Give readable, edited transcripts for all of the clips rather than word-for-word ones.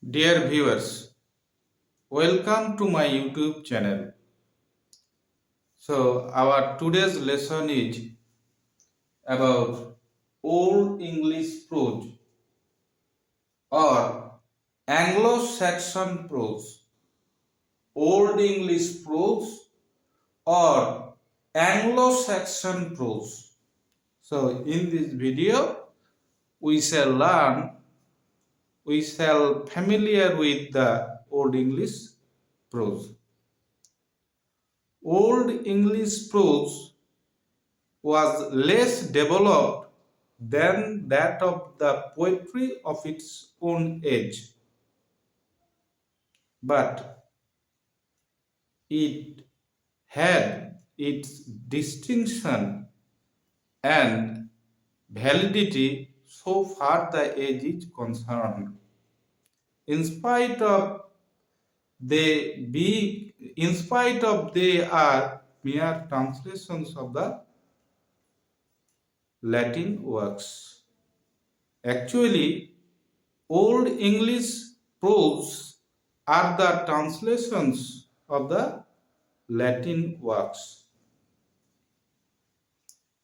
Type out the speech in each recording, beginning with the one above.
Dear viewers, welcome to my YouTube channel. So, our today's lesson is about Old English Prose or Anglo Saxon Prose. Old English Prose or Anglo Saxon Prose. So, in this video, we shall familiar with the Old English Prose. Old English prose was less developed than that of the poetry of its own age, but it had its distinction and validity so far the age is concerned. In spite of they are mere translations of the Latin works. Actually, Old English prose are the translations of the Latin works.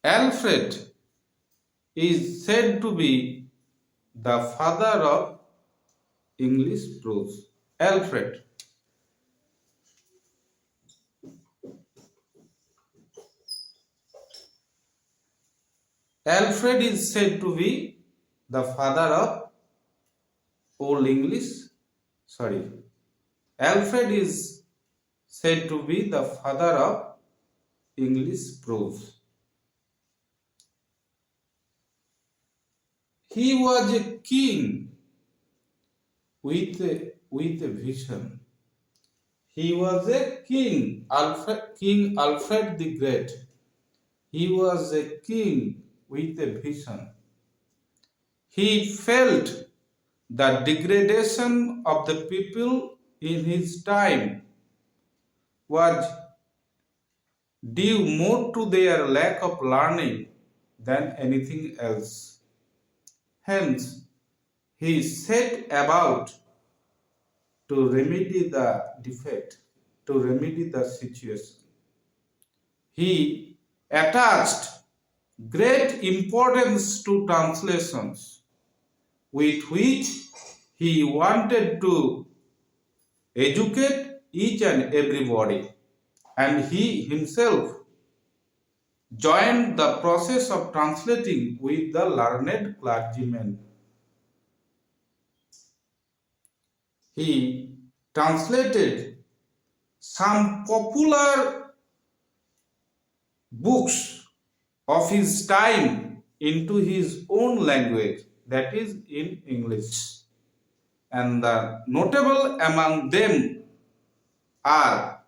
Alfred is said to be the father of English prose. Alfred is said to be the father of Alfred is said to be the father of English prose. He was a king with a vision. He was a king, King Alfred the Great. He was a king with a vision. He felt the degradation of the people in his time was due more to their lack of learning than anything else. Hence, he set about to remedy the defect, to remedy the situation. He attached great importance to translations, with which he wanted to educate each and everybody, and he himself joined the process of translating with the learned clergymen. He translated some popular books of his time into his own language, that is in English. And the notable among them are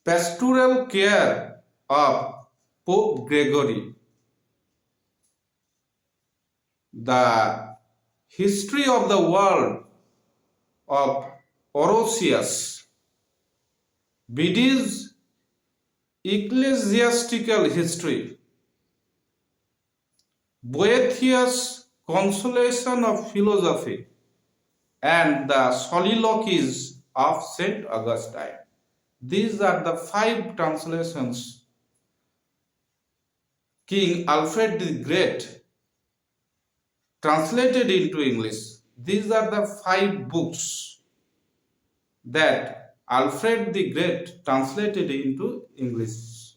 Pastoral Care of Pope Gregory, The History of the World of Orosius, Bede's Ecclesiastical History, Boethius' Consolation of Philosophy, and the Soliloquies of St. Augustine. These are the 5 translations King Alfred the Great translated into English. These are the 5 books that Alfred the Great translated into English.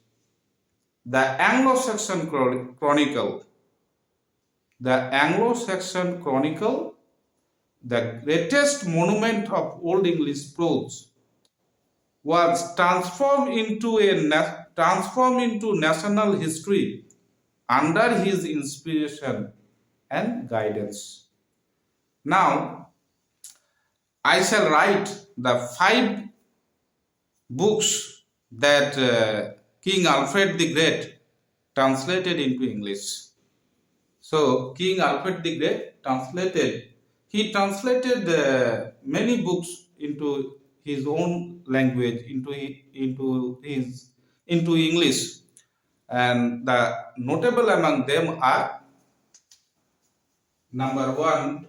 The Anglo Saxon Chronicle. The Anglo Saxon Chronicle, the greatest monument of Old English prose, was transformed into national history under his inspiration and guidance. Now, I shall write the 5 books that King Alfred the Great translated into English. So, King Alfred the Great translated many books into his own language, into English, and the notable among them are: number 1,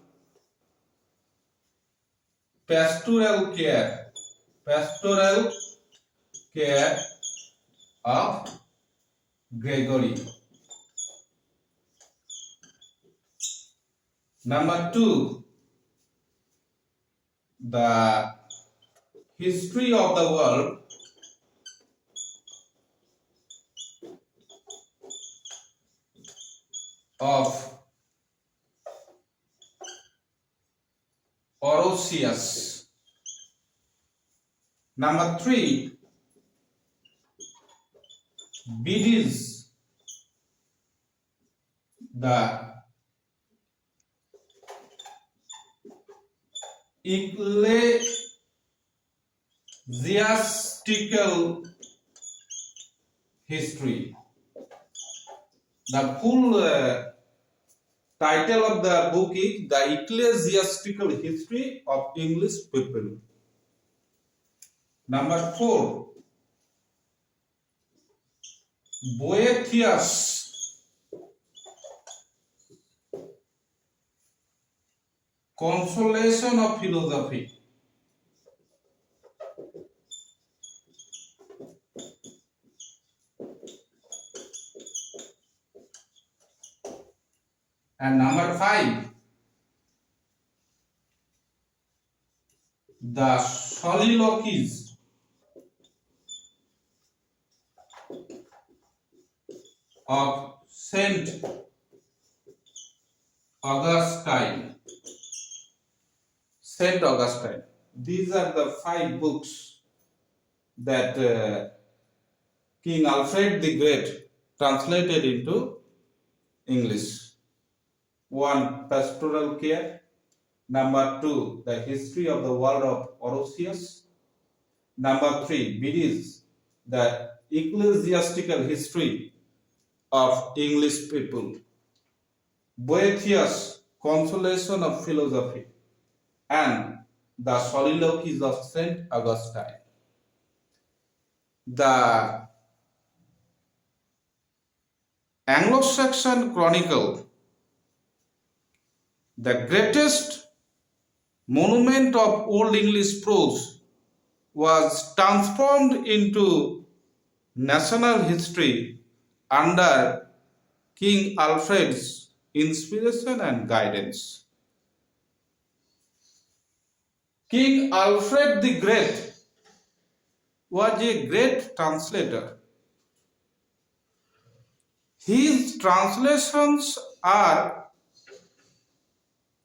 pastoral care of Gregory. Number 2, the history of the world of Orosius. Number 3, Bede's the ecclesiastical history. The full title of the book is The Ecclesiastical History of English People. Number 4, Boethius' Consolation of Philosophy. And number 5, the soliloquies of Saint Augustine. These are the 5 books that King Alfred the Great translated into English. 1, Pastoral Care. Number 2, The History of the World of Orosius. Number 3, Bede's The Ecclesiastical History of English People. Boethius' Consolation of Philosophy. And the Soliloquies of Saint Augustine. The Anglo Saxon Chronicle, the greatest monument of Old English prose, was transformed into national history under King Alfred's inspiration and guidance. King Alfred the Great was a great translator. His translations are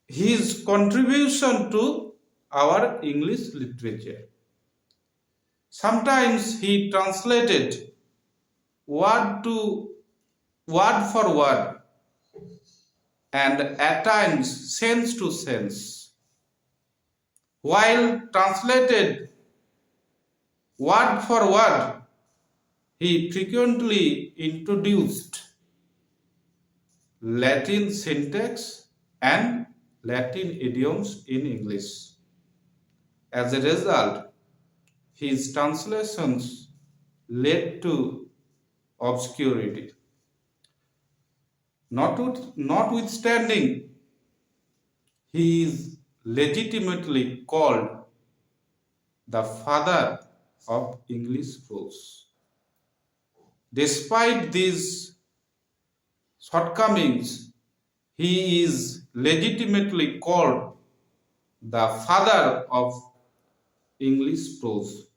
his contribution to our English literature. Sometimes he translated word for word, and at times sense to sense. While translated word for word, he frequently introduced Latin syntax and Latin idioms in English. As a result, his translations led to obscurity. Notwithstanding, he is legitimately called the father of English prose. Despite these shortcomings, he is legitimately called the father of English prose.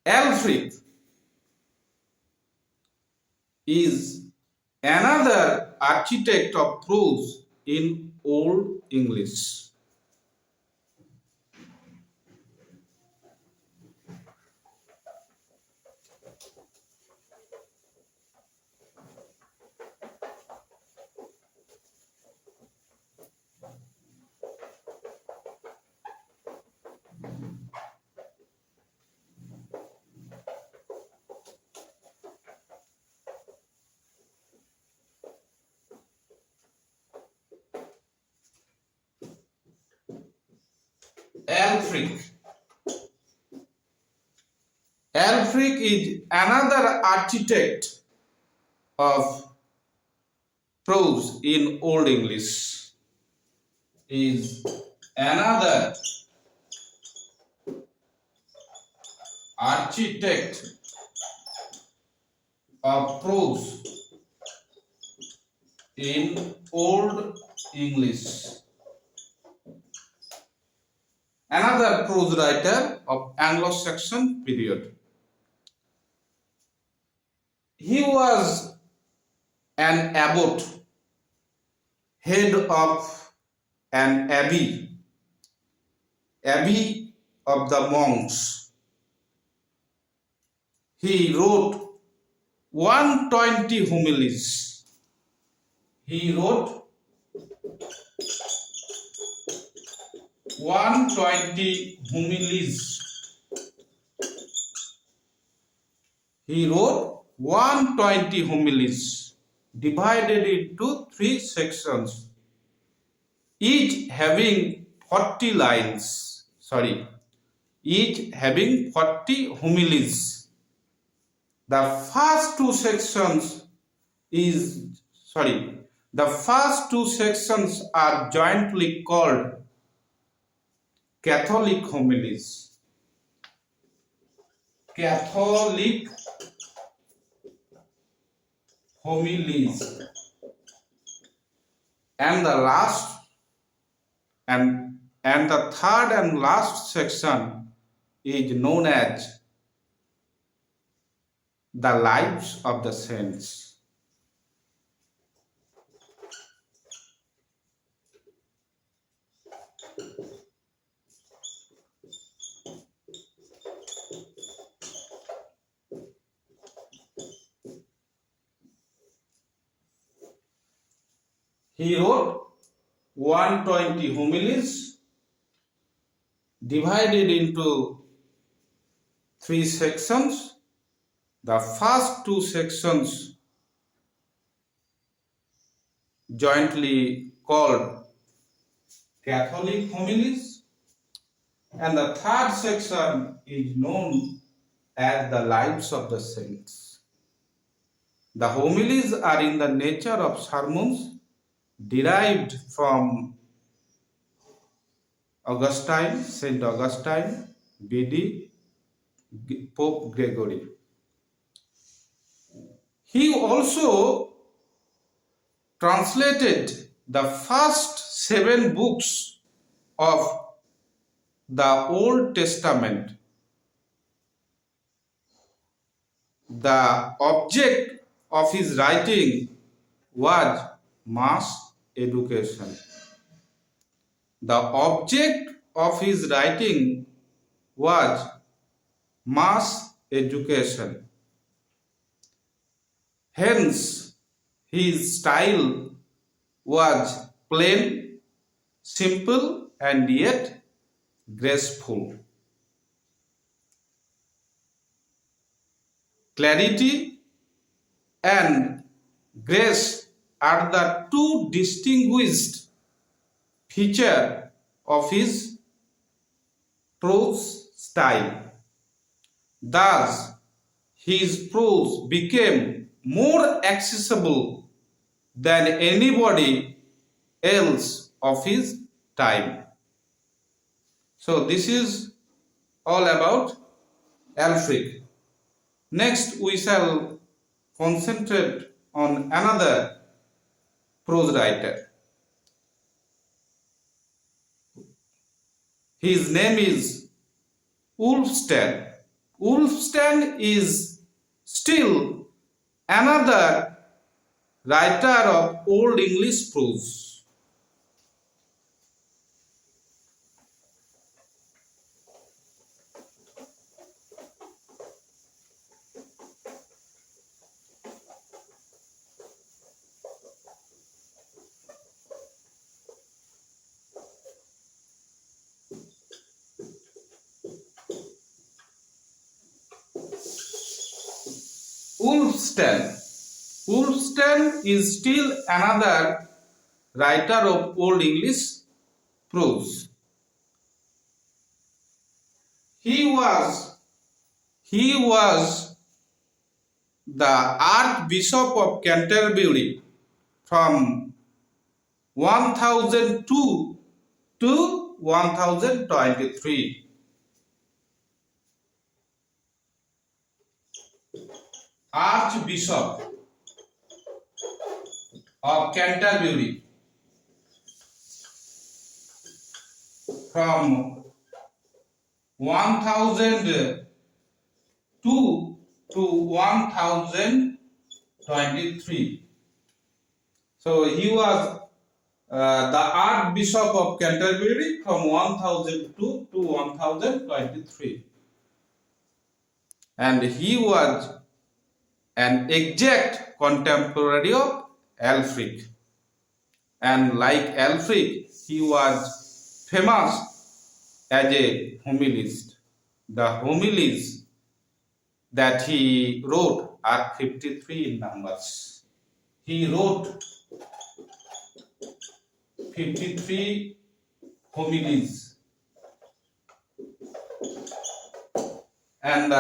Alfred is another architect of prose in Old English. Alfred is another architect of prose in Old English. is another architect of prose in Old English. Another prose writer of Anglo Saxon period. He was an abbot, head of an abbey of the monks. He wrote 120 homilies. He wrote 120 homilies. He wrote 120 homilies, divided into 3 sections, each having 40 lines. Each having 40 homilies. The first two sections are jointly called Catholic homilies. Catholic homilies. And the third and last section is known as the lives of the saints. He wrote 120 homilies, divided into 3 sections. The first 2 sections jointly called Catholic homilies, and the third section is known as the lives of the saints. The homilies are in the nature of sermons derived from Saint Augustine, BD, Pope Gregory. He also translated the first 7 books of the Old Testament. The object of his writing was mass education. The object of his writing was mass education. Hence, his style was plain, simple, and yet graceful. Clarity and grace are the 2 distinguished features of his prose style. Thus, his prose became more accessible than anybody else of his time. So, this is all about Alfric. Next, we shall concentrate on another prose writer. His name is Wulfstan. Wulfstan is still another writer of Old English prose. Wulfstan is still another writer of Old English prose. He was the Archbishop of Canterbury from 1002 to 1023. Archbishop of Canterbury from 1002 to 1023. So he was the Archbishop of Canterbury from 1002 to 1023, and he was an exact contemporary of Alfred. And like Alfred, he was famous as a homilist. The homilies that he wrote are 53 in numbers. He wrote 53 homilies, and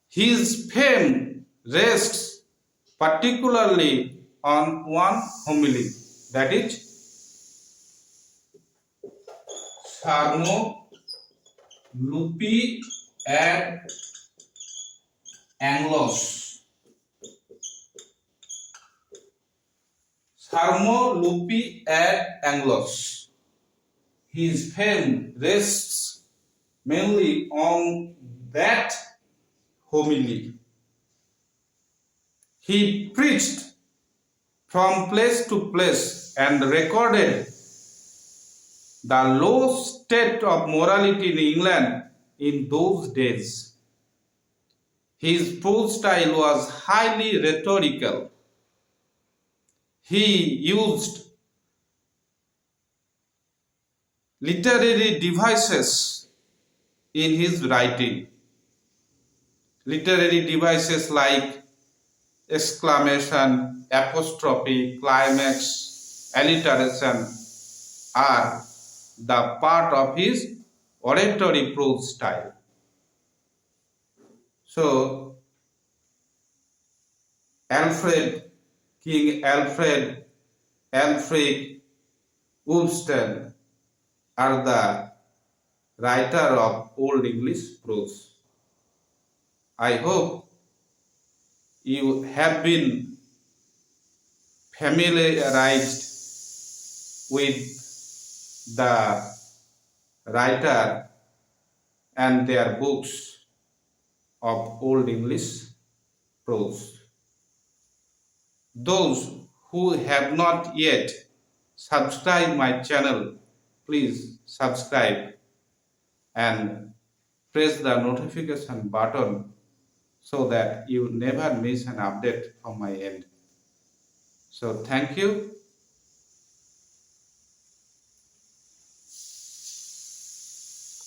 his fame rests particularly on one homily, that is Sarmo Lupi ad Anglos. Sarmo Lupi ad Anglos. His fame rests mainly on that homily. He preached from place to place and recorded the low state of morality in England in those days. His prose style was highly rhetorical. He used literary devices in his writing. Literary devices like exclamation, apostrophe, climax, alliteration are the part of his oratory prose style. So, King Alfred, Woolston are the writer of Old English Prose. I hope you have been familiarized with the writer and their books of Old English Prose. Those who have not yet subscribed my channel, please subscribe and press the notification button so that you never miss an update from my end. So thank you.